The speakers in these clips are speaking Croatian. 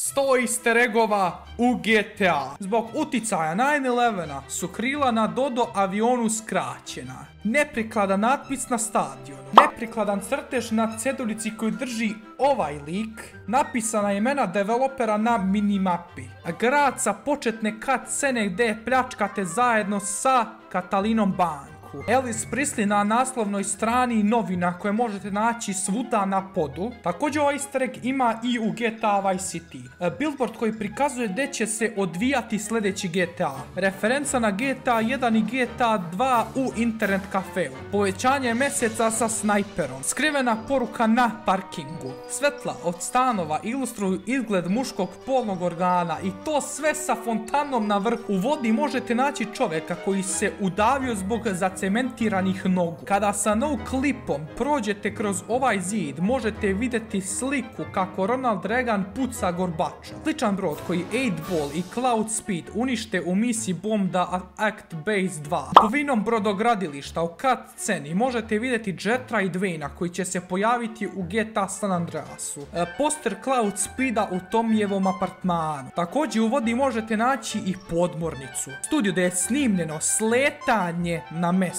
100 easter eggova u GTA. Zbog uticaja 9/11 su krila na Dodo avionu skraćena. Neprikladan natpis na stadionu. Neprikladan crtež na cedulici koju drži ovaj lik. Napisana imena developera na minimapi. Grad sa početne cutscene gdje pljačkate zajedno sa Katalinom Banku. Elvis Presley na naslovnoj strani novina koje možete naći svuda na podu. Također ovaj easter egg ima i u GTA Vice City. Billboard koji prikazuje gdje će se odvijati sljedeći GTA. Referenca na GTA 1 i GTA 2 u internet kafeu. Povećanje mjeseca sa snajperom. Skrivena poruka na parkingu. Svetla od stanova ilustruju izgled muškog polnog organa i to sve sa fontanom na vrhu. U vodi možete naći čovjeka koji se udavio zbog zacementiranih nogu. Kada sa no klipom prođete kroz ovaj zid, možete vidjeti sliku kako Ronald Reagan puca Gorbačov. Sličan brod koji 8-Ball i Cloud Speed unište u misiji Bombda Act Base 2. Povinom brodogradilišta u cutsceni možete vidjeti Jetra i Dwayna koji će se pojaviti u GTA San Andreasu. Poster Cloud Speeda u Tomijevom apartmanu. Također u vodi možete naći i podmornicu. Studio gdje je snimljeno sletanje na mjesec.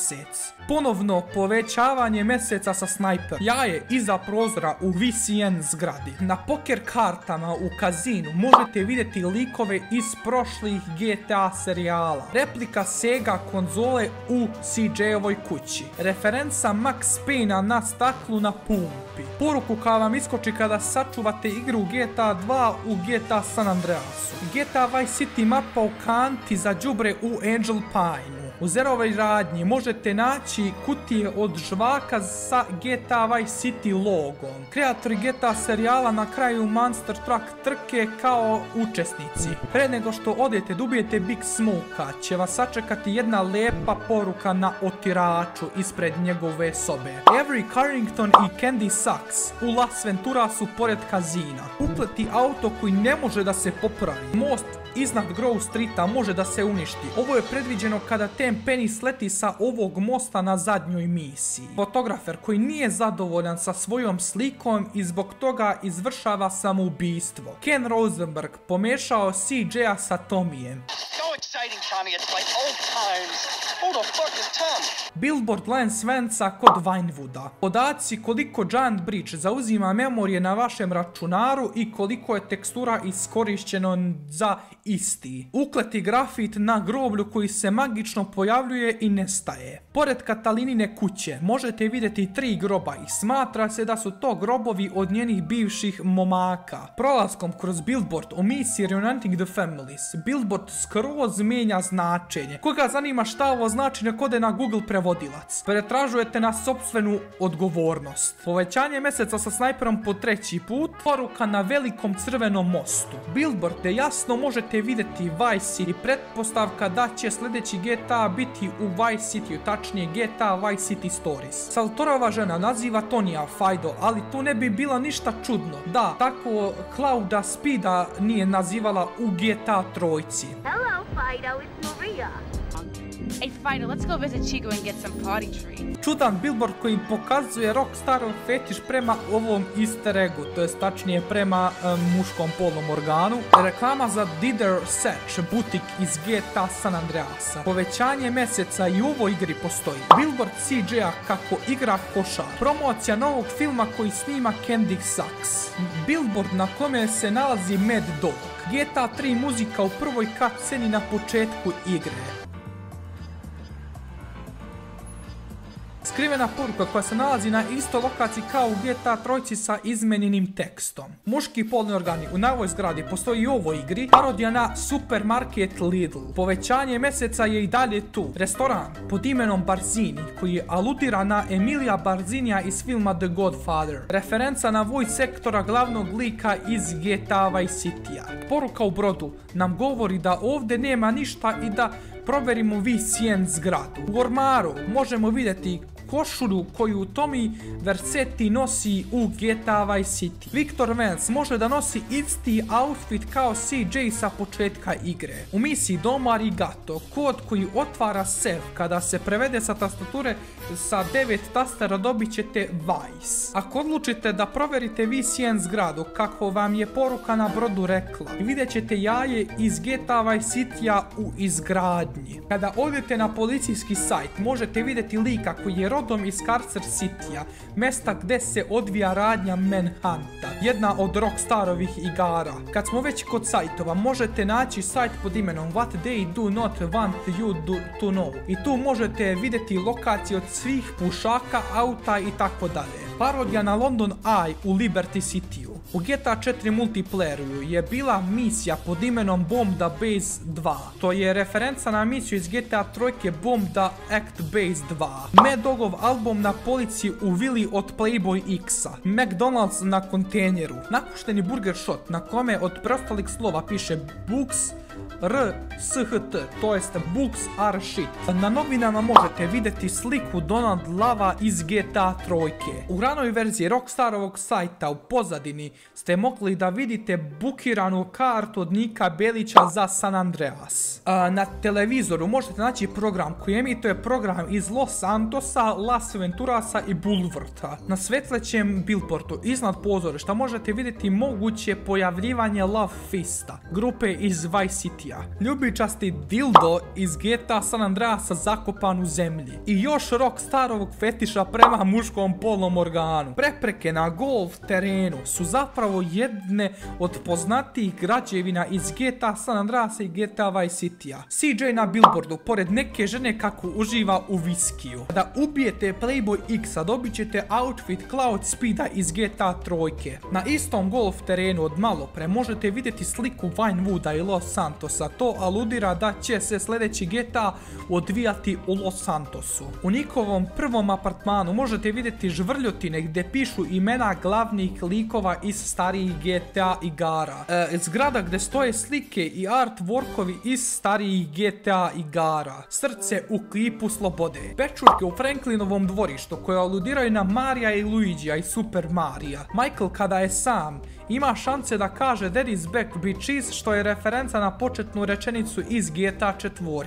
Ponovno povećavanje mjeseca sa snajperom. Jaje iza prozora u VCN zgradi. Na poker kartama u kazinu možete vidjeti likove iz prošlih GTA serijala. Replika Sega konzole u CJ-ovoj kući. Referenca Max Payne na staklu na pumpi. Poruku koja vam iskoči kada sačuvate igru GTA 2 u GTA San Andreasu. GTA Vice City mapa u kanti za đubre u Angel Pine. U zerovoj radnji možete naći kutije od žvaka sa GTA Vice City logom. Kreatori GTA serijala na kraju Monster Truck trke kao učesnici. Pre nego što odete dobijete Big Smoke-a će vas sačekati jedna lepa poruka na otiraču ispred njegove sobe. Avery Carrington i Candy Sucks u Las Venturasu pored kazina. Upleti auto koji ne može da se popravi. Most iznad Grove Streeta može da se uništi. Ovo je predviđeno kada Tenpenny sleti sa ovog mosta na zadnjoj misiji. Fotografer koji nije zadovoljan sa svojom slikom i zbog toga izvršava samoubistvo. Ken Rosenberg pomešao CJ-a sa Tomijem. Billboard Lance Vanca kod Vinewooda. Podaci koliko Giant Bridge zauzima memorije na vašem računaru i koliko je tekstura iskorišćeno za isti. Ukleti grafit na groblju koji se magično pojavljuje i nestaje. Pored Katalinine kuće možete vidjeti 3 groba i smatra se da su to grobovi od njenih bivših momaka. Prolaskom kroz Billboard u misiji Reuniting the Families, Billboard skroz mijenja značenje. Koga zanima šta ovo znači, nek ode na Google prevodilac. Pretražujete na sopstvenu odgovornost. Povećanje mjeseca sa snajperom po 3. put. Poruka na velikom crvenom mostu. Billboard gdje jasno možete vidjeti Vice City. Pretpostavka da će sljedeći GTA biti u Vice City, tačnije GTA Vice City Stories. Saltorova žena naziva Tonija Fido, ali tu ne bi bila ništa čudno. Da, tako Clouda Speeda nije nazivala u GTA trojci. Hello, Fido, it's Maria. Hey Fido, let's go visit Chico and get some potty treats. Čudan billboard koji pokazuje Rockstarov fetiš prema ovom easter eggu, to jest tačnije prema muškom polnom organu. Reklama za Dider Satch, butik iz GTA San Andreasa. Povećanje mjeseca i u ovoj igri postoji. Billboard CJ-a kako igra košar. Promocija novog filma koji snima Candy Sucks. Billboard na kome se nalazi Mad Dog. GTA 3 muzika u prvoj cutsceni na početku igre. Skrivena poruka koja se nalazi na istoj lokaciji kao u GTA trojci sa izmenjenim tekstom. Muški polni organi u novoj zgradi postoji i u ovoj igri. Parodija na supermarket Lidl. Povećanje mjeseca je i dalje tu. Restoran pod imenom Barzini koji aludira na Emilia Barzinija iz filma The Godfather. Referenca na voice sektora glavnog lika iz GTA Vice City-a. Poruka u brodu nam govori da ovdje nema ništa i da proverimo VCN zgradu. U ormaru možemo vidjeti košulju koju Tommy Vercetti nosi u GTA Vice City. Victor Vance može da nosi isti outfit kao CJ sa početka igre. U misiji Dom Arigato, kod koji otvara sef kada se prevede sa tastature sa 9 tastera dobit ćete Vice. Ako odlučite da proverite VCN zgradu kako vam je poruka na brodu rekla, vidjet ćete jaje iz GTA Vice City-a u izgradnji. Kada odete na policijski sajt možete vidjeti lika koji je rodom iz Carcer City-a, mesta gdje se odvija radnja Manhunta, jedna od Rockstarovih igara. Kad smo već kod sajtova možete naći sajt pod imenom What They Do Not Want You To Know i tu možete vidjeti lokacije od svih pušaka, auta i tako dalje. Parodija na London Eye u Liberty City-u. U GTA 4 multiplayeru je bila misija pod imenom Bomb the Base 2. To je referenca na misiju iz GTA 3 Bomb the Act Base 2. Mad Dogov album na policiji u vili od Playboy X-a. McDonald's na kontejneru. Napušteni burger shot na kome od preostalih slova piše Books RSHT, to jest Books are shit. Na novinama možete vidjeti sliku Donald Lava iz GTA 3. U ranoj verziji Rockstarovog sajta u pozadini ste mogli da vidite bukiranu kartu od Nika Belića za San Andreas. Na televizoru možete naći program koji emituje program iz Los Santosa, Las Venturasa i Bulwarta. Na svetlećem billboardu iznad pozorišta možete vidjeti moguće pojavljivanje Love Fista, grupe iz Vice City-a. Ljubičasti dildo iz GTA San Andreasa zakopan u zemlji. I još Rockstarovog fetiša prema muškom polnom organu. Prepreke na golf terenu su zapravo jedne od poznatijih građevina iz GTA San Andreasa i GTA Vice City-a. CJ na billboardu pored neke žene kako uživa u viskiju. Kada ubijete Playboy X-a dobit ćete outfit Cloud Speeda iz GTA 3. Na istom golf terenu od malopre možete vidjeti sliku Vinewooda i Los Santosa. To aludira da će se sljedeći GTA odvijati u Los Santosu. U njihovom prvom apartmanu možete vidjeti žvrljotine gdje pišu imena glavnih likova iz starijih GTA igara. Zgrada gdje stoje slike i artworkovi iz starijih GTA igara. Srce u klipu slobode. Pečurke u Franklinovom dvorištu koje aludiraju na Marija i Luigija i Super Marija. Michael kada je sam ima šanse da kaže Daddy's back bitches, što je referenca na početnu rečenicu iz GTA 4.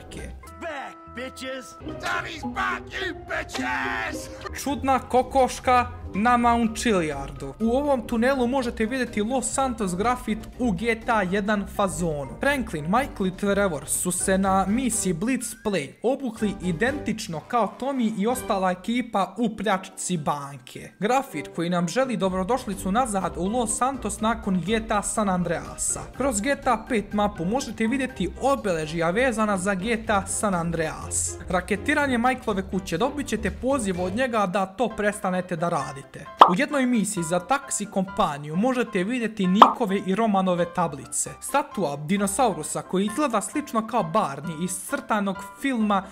Čudna kokoška na Mount Chiliardu. U ovom tunelu možete vidjeti Los Santos grafit u GTA 1 fazonu. Franklin, Michael i Trevor su se na misiji Blitz Play obukli identično kao Tommy i ostala ekipa u pljačci banke. Grafit koji nam želi dobrodošlicu nazad u Los Santos nakon GTA San Andreasa. Kroz GTA 5 mapu možete vidjeti obeležja vezana za GTA San Andreas. Raketiranje Michaelove kuće, dobit ćete poziv od njega da to prestanete da radite. U jednoj misiji za taksi kompaniju možete vidjeti Nikove i Romanove tablice. Statua dinosaurusa koji izgleda slično kao Barney iz crtanog filma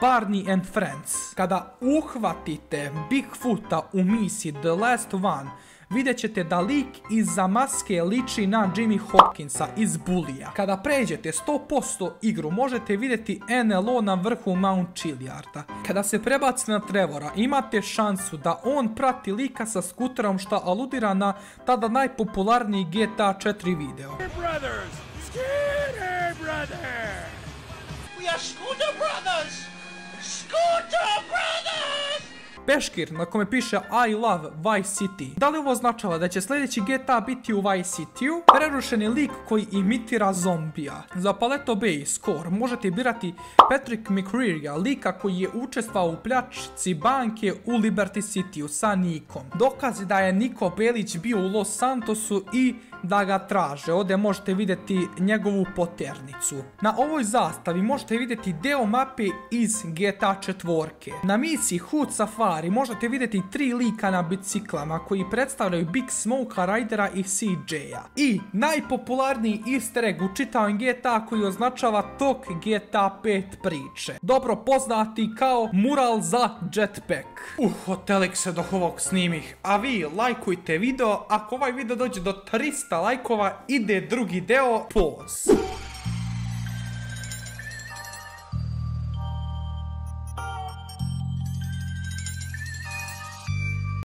Barney and Friends. Kada uhvatite Bigfoota u misiji The Last One, vidjet ćete da lik iza maske liči na Jimmy Hopkinsa iz Bullija. Kada pređete 100% igru možete vidjeti NLO na vrhu Mount Chiliarda. Kada se prebacite na Trevora imate šansu da on prati lika sa skuterom što aludira na tada najpopularniji GTA 4 video. Peškir na kome piše I love Vice City. Da li ovo označava da će sljedeći GTA biti u Vice City-u? Prerušeni lik koji imitira zombija. Za Paleto Bay score možete birati Patrick McCreary-a, lika koji je učestvovao u pljačci banke u Liberty City-u sa Nikom. Dokazi da je Niko Belić bio u Los Santosu i da ga traže. Ovdje možete vidjeti njegovu poternicu. Na ovoj zastavi možete vidjeti deo mape iz GTA 4. Na misiji Hood Safari možete vidjeti 3 lika na biciklama koji predstavljaju Big Smokea, Raidera i CJ-a. I najpopularniji easter egg u čitavom GTA koji označava tok GTA 5 priče. Dobro poznati kao mural za jetpack. Hotelik se do ovog snimih. A vi lajkujte video. Ako ovaj video dođe do 300 lajkova ide drugi deo. Pause.